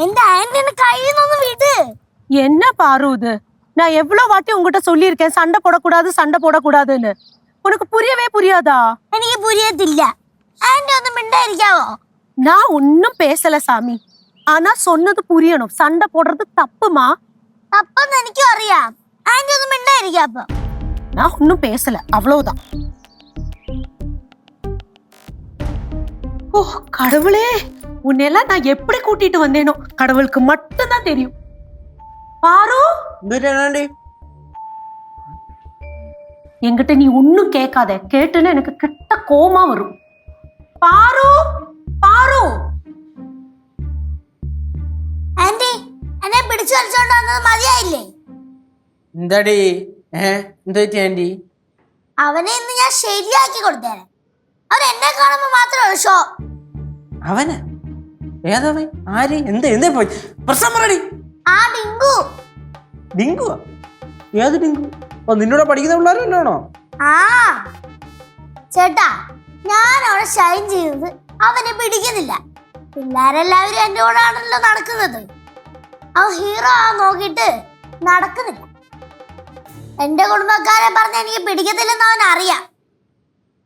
எந்த ஆண்டி கையினொன்னு விடு. என்ன பாரு இது? நான் எவ்வளவு வாட்டி உங்ககிட்ட சொல்லியிருக்கேன் சண்டை போடக்கூடாதுன்னு. உனக்கு புரியவே புரியாதா? எனக்கு புரியதில்ல. ஆண்டி ഒന്ന് മിണ്ടായിരിക്കാവോ? நான் ஒன்னும் பேசல சாமி. ஆனா சொன்னது புரியணும். சண்டை போடுறது தப்புமா? தப்புன்னு എനിക്കും അറിയാം. ആന്റി ഒന്ന് മിണ്ടായിരിക്കാ அப்ப. நான் ஒன்னும் பேசல. அவ்வளவுதான். ஓ கடவுளே, உன்னெல்லாம் நான் எப்படி கூட்டிட்டு வந்தேனோ கடவுளுக்கு மட்டும் தான் தெரியும். பாரு, என்கிட்ட நீ ஒன்னும் கேட்காத. கேட்டுன்னு எனக்கு கிட்ட கோமா வரும். பாரு பாரு. ആന്റി എന്നെ പിടിച്ചു വലിച്ചോണ്ട് വന്നത് മതിയായില്ലേ? എന്താടി എന്താ പറ്റി ആന്റി? അവനെ ഇന്ന് ഞാൻ ശരിയാക്കി കൊടുത്തേനെ. അവൻ എന്നെ കാണുമ്പോ മാത്രമേ ഷോ. അവന് ഏതവൻ? ആര്? എന്താ പോയി പ്രശ്നം പറയടി. ആ ഡിങ്കു. ഡിങ്കു? ഏത് ഡിങ്കു? ഓ നിന്നോട് പഠിക്കുന്ന പിള്ളേരല്ലാണോ? ആ ചേട്ടാ, ഞാൻ അവിടെ ഷൈൻ ചെയ്തത് അവനെ പിടിക്കുന്നില്ല. പിള്ളേരെല്ലാവരും എന്റെ കൂടെ ആണല്ലോ നടക്കുന്നത്. അവൻ ഹീറോ ആ നോക്കിട്ട് നടക്കുന്നില്ല. എന്റെ കുടുംബക്കാരെ പറഞ്ഞ് എനിക്ക് പിടിക്കത്തില്ലെന്ന് അവൻ അറിയാം.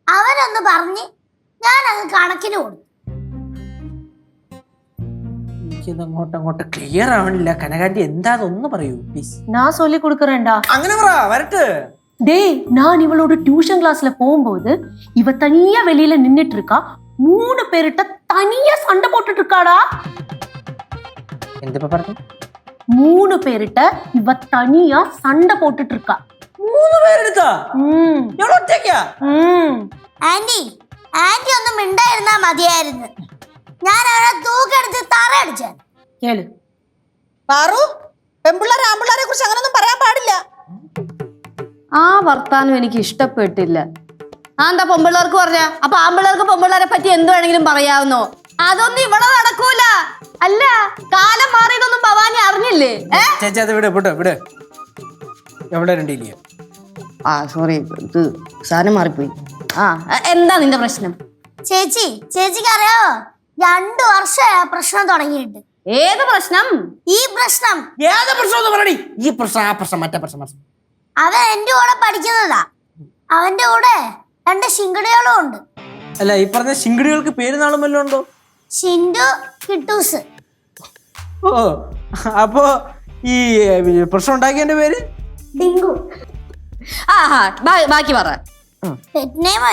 അവനൊന്ന് പറഞ്ഞ് ഞാൻ അങ്ങ് കണക്കിന് കൊടുത്തു. അങ്ങോട്ട് ക്ലിയർ ആവണില്ല. കനകാന്റി എന്താന്ന് പറയൂ പ്ലീസ്. நான் சொல்லி கொடுக்கறேன்டா. അങ്ങനെ പറ വരട്ടെ. டேய், நான் இவளோட டியூஷன் கிளாஸ்ல போகும்போது இவ தனியா வெளியில நின்னுட்டு இருக்கா. 3 பேர்கிட்ட தனியா சண்டை போட்டுட்டு இருக்காடா. എന്താ പറഞ്ഞു? 3 பேர்கிட்ட இவ தனியா சண்டை போட்டுட்டு இருக்கா. 3 പേരെടുത്താ? ഇവള് ഒറ്റയ്ക്കാ? ആന്റി ഒന്ന് മിണ്ടായിരുന്നാ മതിയായിരുന്നു. ഞാൻ അവനെ തൂക്കെടുത്ത് തറ അടിച്ചു. കേളു പാറു, പെമ്പിള്ളേരെ ആമ്പിള്ളേരെ കുറിച്ച് അങ്ങനൊന്നും പറയാൻ പാടില്ല. ആ വർത്താനം എനിക്ക് ഇഷ്ടപ്പെട്ടില്ല. എന്താ പെമ്പിള്ളേർക്ക് പറഞ്ഞ? അപ്പൊ ആമ്പിള്ളേർക്ക് പെമ്പിള്ളേരെ പറ്റി എന്ത് വേണമെങ്കിലും പറയാവുന്നോ? അതൊന്നും ഇവിടെ നടക്കൂല. അല്ല, കാലം മാറിയതൊന്നും ഭവാനി അറിഞ്ഞില്ലേ? ചേച്ചി അത് വിട് വിട്. എവിടെ രണ്ടില്ലേ? ആ സോറി, ഇത് സാധനം മാറിപ്പോയി. ആ എന്താ നിന്റെ പ്രശ്നം? ചേച്ചിക്ക് അറിയാവോ, 2 വർഷമായി ആ പ്രശ്നം തുടങ്ങിയിട്ട്. ഏത് പ്രശ്നം? ഈ പ്രശ്നം. ഏത് പ്രശ്നം പറയടി? ഈ പ്രശ്നം, ആ പ്രശ്നം, മറ്റേ പ്രശ്നം. അവൻ എന്റെ കൂടെ പഠിക്കുന്നതാ. അവന്റെ കൂടെ 2 ശിങ്കടികളും ഉണ്ട്. അല്ല, ഈ പറഞ്ഞ ശിങ്കടികൾക്ക് പേര് നാളും വല്ലതും ഉണ്ടോ? ഷിൻഡു, കിട്ടൂസ്. ഓ, അപ്പോ ഈ പ്രശ്നം ഉണ്ടാക്കിയതിന്റെ പേര് ഡിങ്കു. ബാക്കി പറ.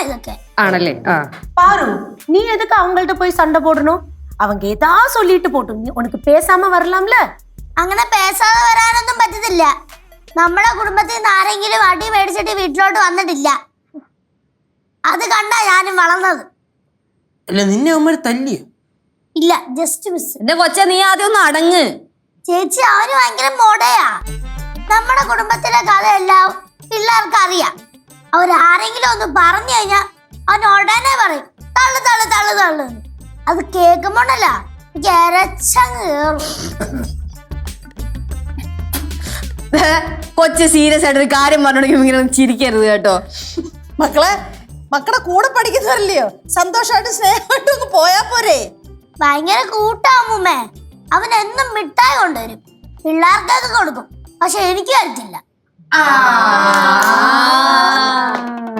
ഇതൊക്കെ ആണല്ലേ? பாரு, நீ எதுக்கு அவங்கள்ட்ட போய் சண்டை போடணும்? அவங்க ஏதா சொல்லிட்டு போட்டும். நீ உனக்கு பேசாம வரலாம்ல. അങ്ങനെ പേസാതെ വരാനൊന്നും പറ്റത്തില്ല. നമ്മുടെ കുടുംബത്തിൽ നിന്ന് ആരെങ്കിലും അടി മേടിച്ചിട്ട് വീട്ടിലോട്ട് വന്നിട്ടില്ല. അത് കണ്ടാ ഞാനും വളർന്നത്. അല്ല, നിന്നെ അമ്മ തല്ലിയോ? ഇല്ല, ജസ്റ്റ് മിസ്. എന്റെ കൊച്ച, നീ ആദ്യം ഒന്ന് അടങ്ങ്. ചേച്ചി, അവന് ഭയങ്കര മോടയാ. നമ്മുടെ കുടുംബത്തിലെ കഥയെല്ലാം പിള്ളേർക്ക് അറിയാം. അവരാരെങ്കിലും ഒന്ന് പറഞ്ഞു കഴിഞ്ഞാൽ അവൻ ഉടനെ പറയും തള്ളു തള്ളു തള്ളു തള്ളു. അത് കേൾക്കുമ്പോണ്ടല്ല എനിക്ക് എരച്ചങ്ങ് കേറും. കൊച്ചു സീരിയസ് ആയിട്ട് ഒരു കാര്യം പറഞ്ഞോണ്ടെങ്കിൽ ഇങ്ങനെ ചിരിക്കരുത് കേട്ടോ. മക്കളുടെ കൂടെ പഠിക്കുന്നവരല്ലയോ, സന്തോഷമായിട്ട് സ്നേഹമായിട്ട് ഒന്ന് പോയാ പോരെ? ഭയങ്കര കൂട്ടാമ്മേ. അവൻ എന്നും മിഠായി കൊണ്ടുവരും. പിള്ളേർക്കൊക്കെ കൊടുക്കും, പക്ഷെ എനിക്ക് തരത്തില്ല.